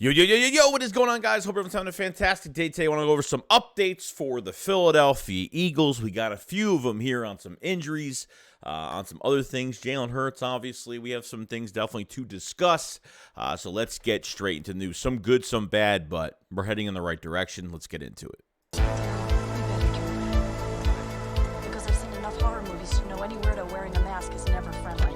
Yo, what is going on, guys? Hope everyone's having a fantastic day today. I want to go over some updates for the Philadelphia Eagles. We got a few of them here on some injuries, on some other things. Jalen Hurts, obviously. We have some things definitely to discuss. So let's get straight into the news. Some good, some bad, but we're heading in the right direction. Let's get into it. Because I've seen enough horror movies to know any weirdo wearing a mask is never friendly.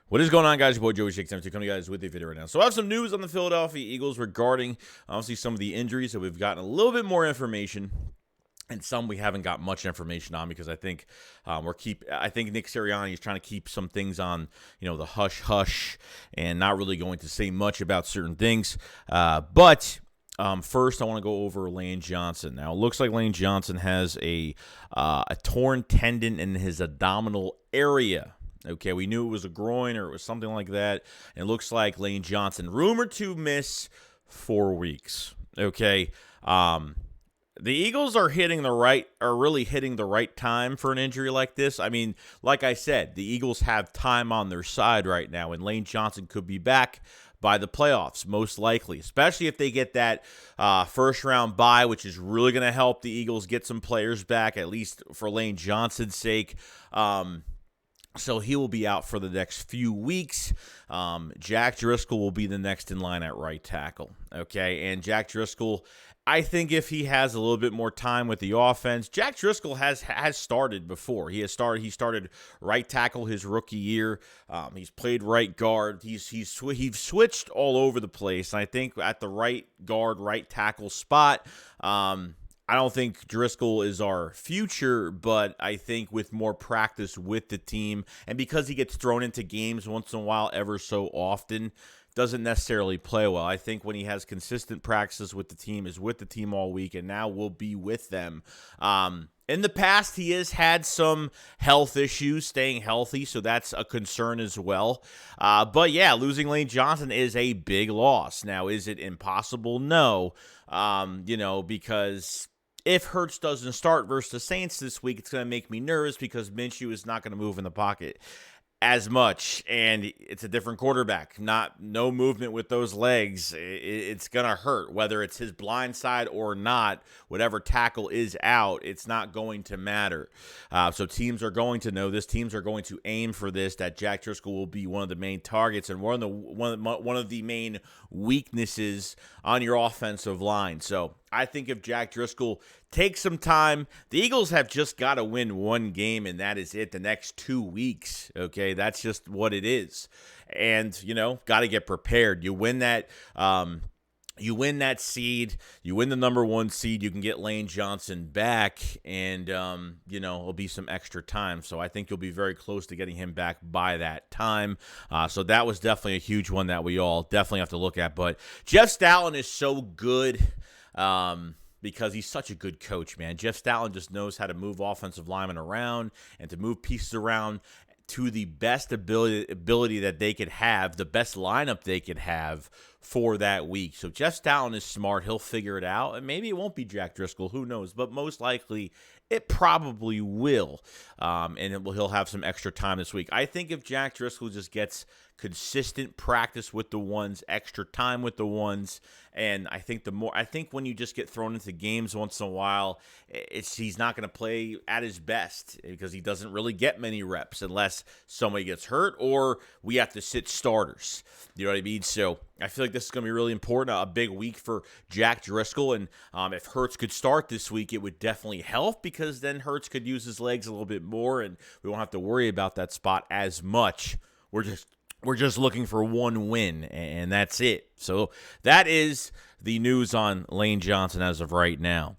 What is going on, guys? Your boy Joey Shakes coming to you guys with a video right now. So I have some news on the Philadelphia Eagles regarding, obviously, some of the injuries that we've gotten a little bit more information, and some we haven't got much information on because I think I think Nick Sirianni is trying to keep some things on, the hush hush and not really going to say much about certain things. But first, I want to go over Lane Johnson. Now, it looks like Lane Johnson has a torn tendon in his abdominal area. Okay, we knew it was a groin or it was something like that. And it looks like Lane Johnson, rumored to miss 4 weeks. Okay, the Eagles are really hitting the right time for an injury like this. I mean, like I said, the Eagles have time on their side right now, and Lane Johnson could be back by the playoffs, most likely, especially if they get that first-round bye, which is really going to help the Eagles get some players back, at least for Lane Johnson's sake. So he will be out for the next few weeks. Jack Driscoll will be the next in line at right tackle. Okay, and Jack Driscoll, I think if he has a little bit more time with the offense, Jack Driscoll has started before. He started right tackle his rookie year. He's played right guard. He's switched all over the place. And I think at the right guard, right tackle spot, I don't think Driscoll is our future, but I think with more practice with the team, and because he gets thrown into games once in a while ever so often, doesn't necessarily play well. I think when he has consistent practices with the team, is with the team all week, and now will be with them. In the past, he has had some health issues, staying healthy, so that's a concern as well. But yeah, losing Lane Johnson is a big loss. Now, is it impossible? No, because if Hurts doesn't start versus the Saints this week, it's going to make me nervous because Minshew is not going to move in the pocket as much, and it's a different quarterback. No movement with those legs. It's going to hurt, whether it's his blind side or not. Whatever tackle is out, it's not going to matter. So teams are going to know this. Teams are going to aim for this, that Jack Driscoll will be one of the main targets and one of the main weaknesses on your offensive line. So I think if Jack Driscoll takes some time, the Eagles have just got to win one game, and that is it. The next 2 weeks, okay? That's just what it is. And, got to get prepared. You win that seed, you win the number 1 seed, you can get Lane Johnson back, and, it'll be some extra time. So I think you'll be very close to getting him back by that time. So that was definitely a huge one that we all definitely have to look at. But Jeff Stoutland is so good, because he's such a good coach, man. Jeff Stoutland just knows how to move offensive linemen around and to move pieces around to the best ability that they could have, the best lineup they could have for that week. So Jeff Stoutland is smart. He'll figure it out. And maybe it won't be Jack Driscoll. Who knows? But most likely it probably will. And he'll have some extra time this week. I think if Jack Driscoll just gets consistent practice with the ones, extra time with the ones, and I think when you just get thrown into games once in a while, he's not going to play at his best because he doesn't really get many reps unless somebody gets hurt or we have to sit starters. You know what I mean? So I feel like this is going to be really important, a big week for Jack Driscoll, and if Hurts could start this week, it would definitely help because then Hurts could use his legs a little bit more, and we won't have to worry about that spot as much. We're just looking for one win, and that's it. So that is the news on Lane Johnson as of right now.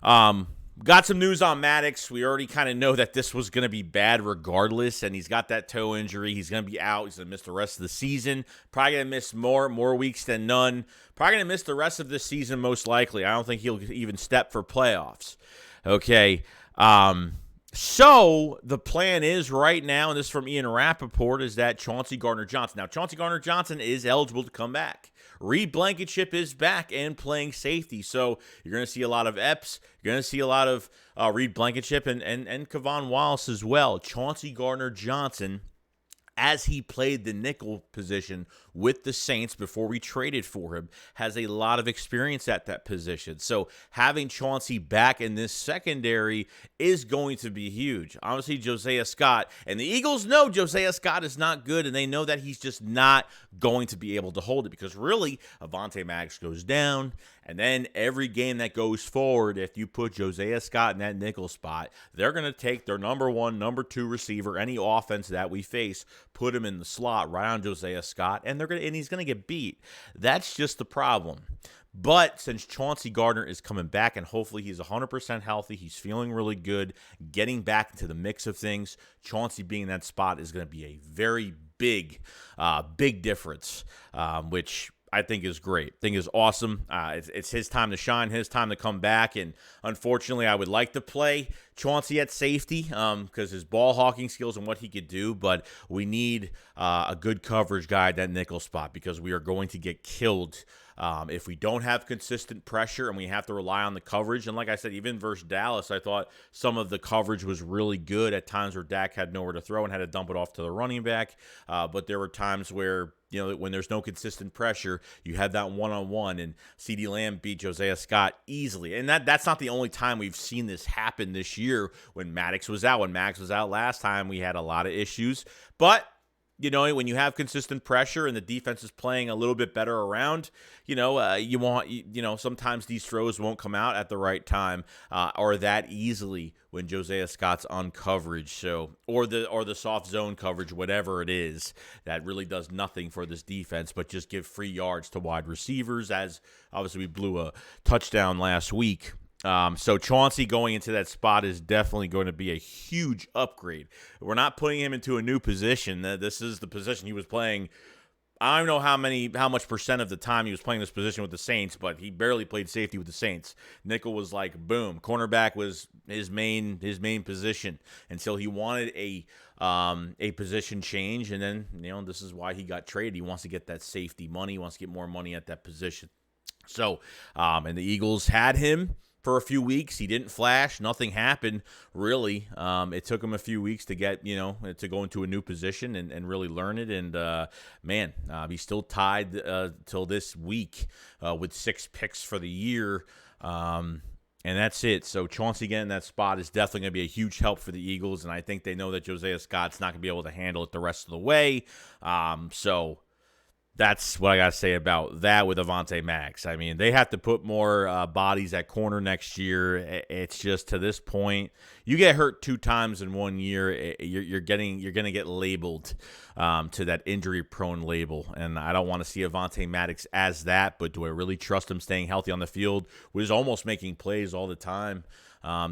Got some news on Maddox. We already kind of know that this was going to be bad regardless, and he's got that toe injury. He's going to be out. He's going to miss the rest of the season. Probably going to miss more weeks than none. Probably going to miss the rest of the season most likely. I don't think he'll even step for playoffs. Okay. So the plan is right now, and this is from Ian Rappaport, is that Chauncey Gardner-Johnson. Now, Chauncey Gardner-Johnson is eligible to come back. Reed Blankenship is back and playing safety. So you're going to see a lot of Epps. You're going to see a lot of Reed Blankenship and Kevon Wallace as well. Chauncey Gardner-Johnson as he played the nickel position with the Saints before we traded for him, has a lot of experience at that position. So having Chauncey back in this secondary is going to be huge. Honestly, Josiah Scott, and the Eagles know Josiah Scott is not good, and they know that he's just not going to be able to hold it, because really, Avonte Maddox goes down, and then every game that goes forward, if you put Josiah Scott in that nickel spot, they're going to take their number one, number two receiver, any offense that we face, put him in the slot right on Josiah Scott, and he's going to get beat. That's just the problem. But since Chauncey Gardner is coming back, and hopefully he's 100% healthy, he's feeling really good, getting back into the mix of things, Chauncey being in that spot is going to be a very big difference, which I think is great. I think is awesome. It's his time to shine, his time to come back. And unfortunately, I would like to play Chauncey at safety because his ball hawking skills and what he could do. But we need a good coverage guy at that nickel spot, because we are going to get killed if we don't have consistent pressure and we have to rely on the coverage. And like I said, even versus Dallas, I thought some of the coverage was really good at times where Dak had nowhere to throw and had to dump it off to the running back. But there were times where, when there's no consistent pressure, you have that one-on-one, and CeeDee Lamb beat Josiah Scott easily. And that's not the only time we've seen this happen this year when Maddox was out. When Maddox was out last time, we had a lot of issues. But when you have consistent pressure and the defense is playing a little bit better around, sometimes these throws won't come out at the right time or that easily when Josiah Scott's on coverage. So, or the soft zone coverage, whatever it is, that really does nothing for this defense, but just give free yards to wide receivers, as obviously we blew a touchdown last week. So Chauncey going into that spot is definitely going to be a huge upgrade. We're not putting him into a new position. This is the position he was playing. I don't know how much percent of the time he was playing this position with the Saints, but he barely played safety with the Saints. Nickel was like boom. Cornerback was his main position until he wanted a position change, and then this is why he got traded. He wants to get that safety money. He wants to get more money at that position. So, and the Eagles had him for a few weeks. He didn't flash. Nothing happened, really. It took him a few weeks to get, to go into a new position and really learn it. And, he's still tied till this week with 6 picks for the year. And that's it. So Chauncey getting in that spot is definitely going to be a huge help for the Eagles. And I think they know that Josiah Scott's not going to be able to handle it the rest of the way. So that's what I got to say about that with Avonte Maddox. I mean, they have to put more bodies at corner next year. It's just, to this point, you get hurt 2 times in 1 year, you're going to get labeled to that injury-prone label. And I don't want to see Avonte Maddox as that, but do I really trust him staying healthy on the field? Was almost making plays all the time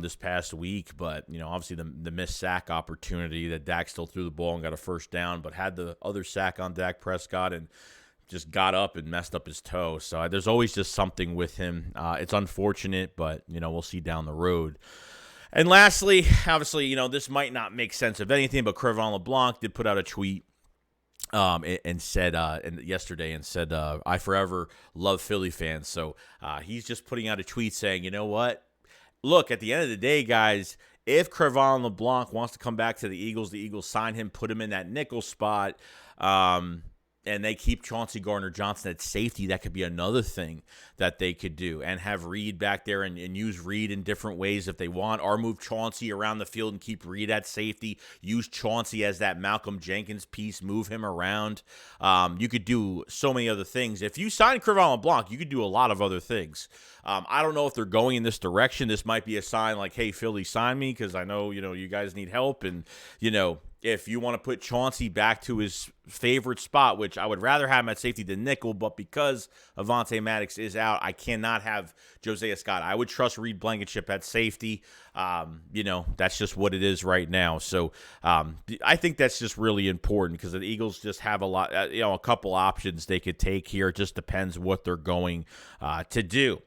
this past week, but obviously the missed sack opportunity that Dak still threw the ball and got a first down, but had the other sack on Dak Prescott and just got up and messed up his toe. So there's always just something with him. It's unfortunate, but we'll see down the road. And lastly, obviously, this might not make sense of anything, but Crevain LeBlanc did put out a tweet and said yesterday, I forever love Philly fans. So he's just putting out a tweet saying, you know what? Look, at the end of the day, guys, if Crevain LeBlanc wants to come back to the Eagles sign him, put him in that nickel spot, and they keep Chauncey Gardner-Johnson at safety, that could be another thing that they could do, and have Reed back there and use Reed in different ways if they want, or move Chauncey around the field and keep Reed at safety, use Chauncey as that Malcolm Jenkins piece, move him around. You could do so many other things. If you sign Crevain LeBlanc, you could do a lot of other things. I don't know if they're going in this direction. This might be a sign like, hey, Philly, sign me, because I know, you guys need help, and, if you want to put Chauncey back to his favorite spot, which I would rather have him at safety than nickel, but because Avonte Maddox is out, I cannot have Josiah Scott. I would trust Reed Blankenship at safety. That's just what it is right now. So I think that's just really important, because the Eagles just have a couple options they could take here. It just depends what they're going to do.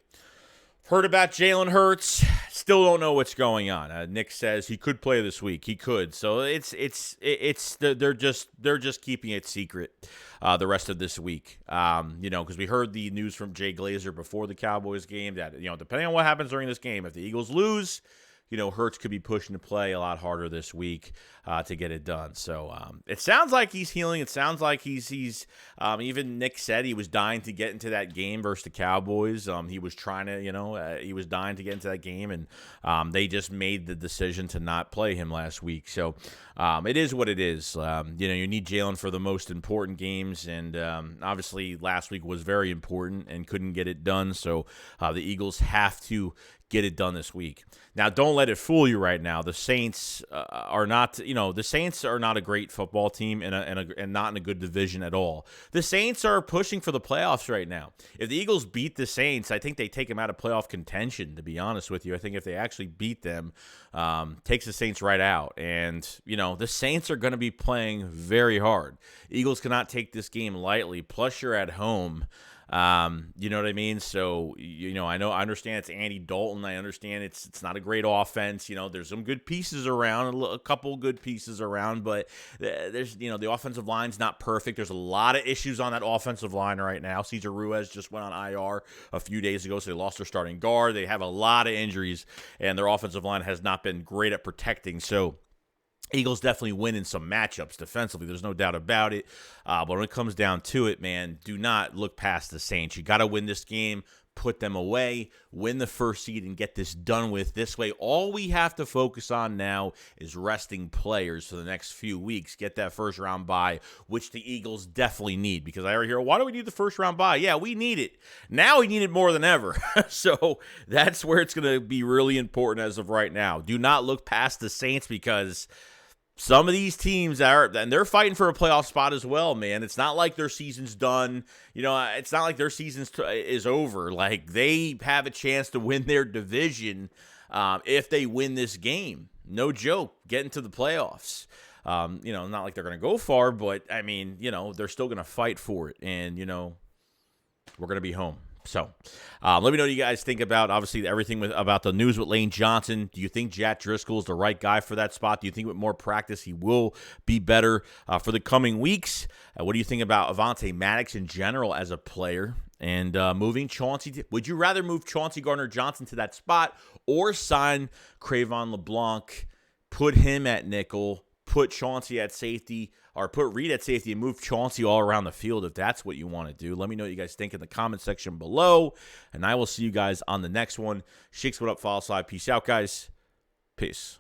Heard about Jalen Hurts. Still don't know what's going on. Nick says he could play this week. He could. So they're just keeping it secret the rest of this week. Because we heard the news from Jay Glazer before the Cowboys game that depending on what happens during this game, if the Eagles lose, Hurts could be pushing to play a lot harder this week to get it done. So it sounds like he's healing. It sounds like he's even Nick said he was dying to get into that game versus the Cowboys. He was trying to, he was dying to get into that game, and they just made the decision to not play him last week. So it is what it is. You need Jalen for the most important games, and obviously last week was very important and couldn't get it done. So the Eagles have to get it done this week. Now, don't let it fool you right now. The Saints are not, the Saints are not a great football team and not in a good division at all. The Saints are pushing for the playoffs right now. If the Eagles beat the Saints, I think they take them out of playoff contention, to be honest with you. I think if they actually beat them, takes the Saints right out. And, the Saints are going to be playing very hard. Eagles cannot take this game lightly. Plus, you're at home. You know what I mean? So, I understand it's Andy Dalton. I understand it's not a great offense. There's some good pieces around, a couple good pieces around, but there's, the offensive line's not perfect. There's a lot of issues on that offensive line right now. Cesar Ruiz just went on IR a few days ago, so they lost their starting guard. They have a lot of injuries, and their offensive line has not been great at protecting. So, Eagles definitely win in some matchups defensively. There's no doubt about it. But when it comes down to it, man, do not look past the Saints. You got to win this game, put them away, win the first seed, and get this done with. This way, all we have to focus on now is resting players for the next few weeks. Get that first round bye, which the Eagles definitely need. Because I already hear, why do we need the first round bye? Yeah, we need it. Now we need it more than ever. So that's where it's going to be really important as of right now. Do not look past the Saints, because some of these teams and they're fighting for a playoff spot as well, man. It's not like their season's done. It's not like their season is over. Like, they have a chance to win their division if they win this game. No joke, get into the playoffs. Not like they're going to go far, but, I mean, they're still going to fight for it. And, we're going to be home. So, let me know what you guys think about, obviously, everything about the news with Lane Johnson. Do you think Jack Driscoll is the right guy for that spot? Do you think with more practice he will be better for the coming weeks? What do you think about Avonte Maddox in general as a player? And moving Chauncey, would you rather move Chauncey Gardner-Johnson to that spot or sign Cravon LeBlanc, put him at nickel, put Chauncey at safety, or put Reed at safety and move Chauncey all around the field if that's what you want to do? Let me know what you guys think in the comment section below, and I will see you guys on the next one. Shakes, what up, follow slide. Peace out, guys. Peace.